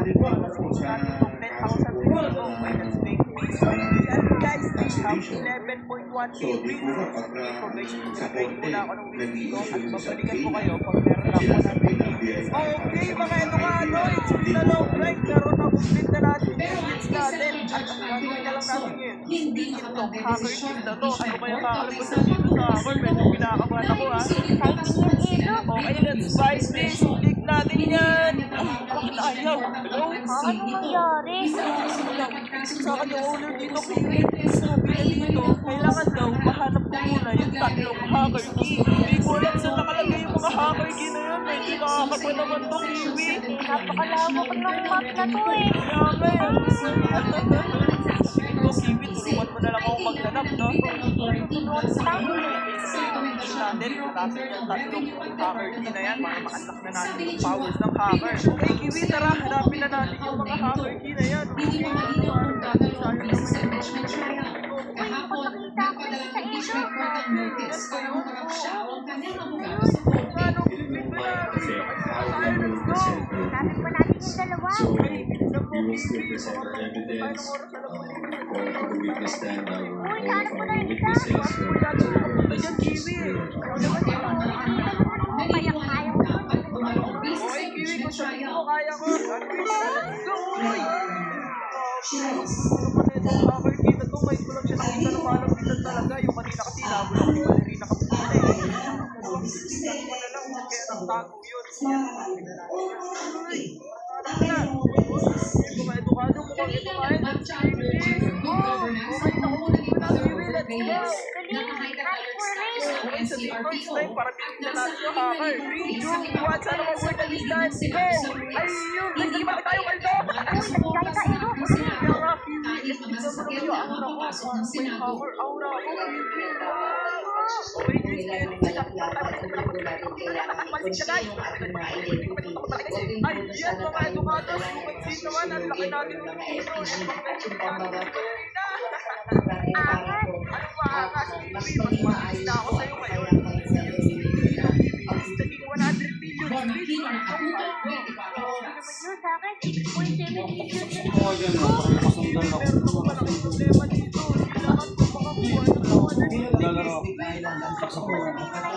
natin itong 10,000 wins ito. Okay, let's make this. Yan guys, we have 11.1k wins. So guys, mag-break muna ako ng wins dito at babalikan ko kayo pag meron ako na wins. Okay mga ito nga, no? It's been a long ride. Karoon na complete na natin yung wins natin. At ang gagawin na lang natin ngayon, itong hacker team na to. Ano kaya kakalabasan dito sa akin? Medyo pinakabahan ako ha. Okay, let's buy this. Click natin yan. Bakit ayaw? Hello? Ano nangyari? Sa akin yung owner dito, sabi na dito, kailangan daw mahanap ko muna yung tatlong hacker key. Hindi ko alam saan nakalagay yung mga hacker key na yun. Medyo nakakapa naman to, Kiwi. Napakalawak ng map na to eh. Kaya nga yan. Ito, Kiwi, turuan mo na lang ako maghanap, no? Natin, hanapin yung tatlong hacker key na yan para ma-unlock na natin yung powers ng hacker. Okay, Kiwi, tara, hanapin na natin yung mga hacker key na yan. Okay, We will still present our evidence for the witness stand our all of our witnesses for the okay, Kiwi, kung sabi mo kaya ko. Let's go! Hacker key na to, may kulang siya nakita na malapitan talaga. Yung kanina kasi nabula ko yung ballerina kapag na eh. Tingnan mo na lang, kaya nagtago yun. Edukado mo kang edukahin. Okay, nakulit mo na. Let's go! Okay, sa first time, para pinigyan natin yung hacker. 3, 2, 1, sana mag-work na this time. Go! Ayun! Nagkakita tayo kaldo! Kaya nga, tignan mo naman yung aura ko. May hacker aura ko. Okay, guys, kaya nagkakita siya guys. Ay, yan mga edukado. Sumagsig naman, ang laki natin ng intro. Ano ba angas, Kiwi? Mas mabilis na ako sa'yo ngayon. Naging 100 million. Please, naman yun sa akin. 6.7 million. Meron naman malaking problema dito. Kailangan ko makakuha ng 200 million.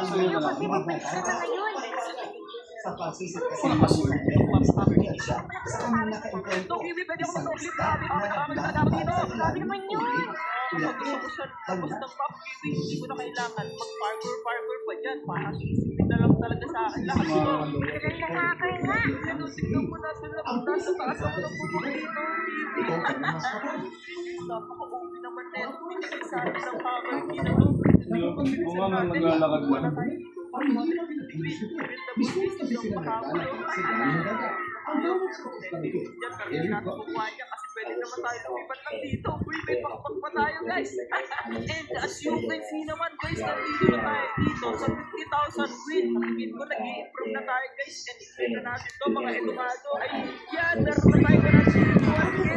Ayun kasi magpagsa na ngayon. Ito, Kiwi, pwede ako mag-ulit. Kami na dapat dito. Grabe naman yun. Tapos ng pop, Kiwi, hindi ko na kailangan mag-parkour pa dyan. Parang isipin na lang talaga sa akin. Lahat ito. Ganda hacker nga. Ano, tignan mo na sila. Nasa taas ako ng puno dito, Kiwi. Napaka-uwi naman neto. Sabi ng hacker, ginano. Kung nga naglalakad lang. Kasi pwede naman tayo lumipat lang dito. Uy, may pakpak pa tayo guys. And as you can see naman guys, nandito na tayo dito sa 50,000 win. Sabihin ko, nag-i-improve na tayo guys. And i-improve na natin to mga edukado. Ay, yan, meron na tayo na natin 200k.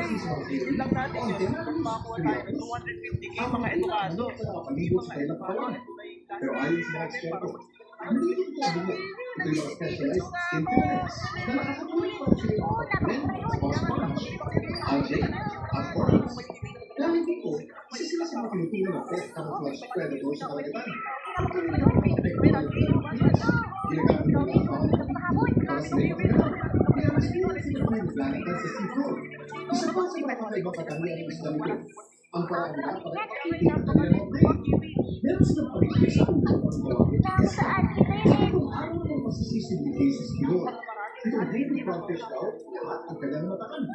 Yun lang natin yun. Magpakuha tayo ng 250k mga edukado. Hindi mga edukado. Pero ayon sa mga eksperto, hindi ito yung specialized in fairness na nakakatulong para sa iyo at forums. Dahil dito, isa sila sa mga Pilipino na test para flash predator sa karagatan. Ginagamit nila ang para sa mga kaya mas pinag sila ng naglalakad sa seafood. Isa pa sa mga kakaibang katangian ng isang ito, ang paraan nila para ipagpapit ang kanilang brain. Meron silang paligay sa ulo ang kung araw ng masisisibig cases kilo. Itong daily practice daw, lahat ang kanyang matakan.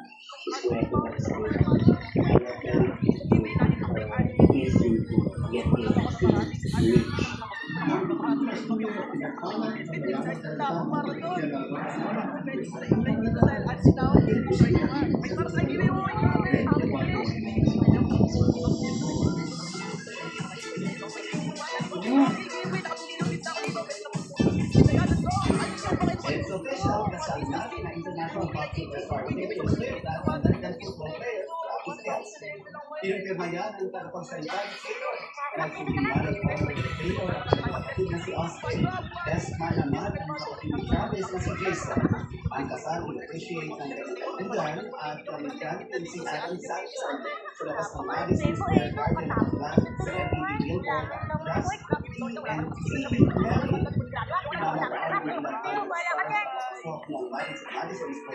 Marquez. Pinirma yan ang tagapagsalita at si Manny Taylor at ang kapatid na si Austin. Desma naman ang kapatid ni Travis na si Jason. Ang kasal i-appreciate ng kaibigan at kamigyan din si Adam Sanchez sa labas ng Madison Square Garden at Black sa MTV Billboard at Just TNT Mary. Mama Brown with Madison Square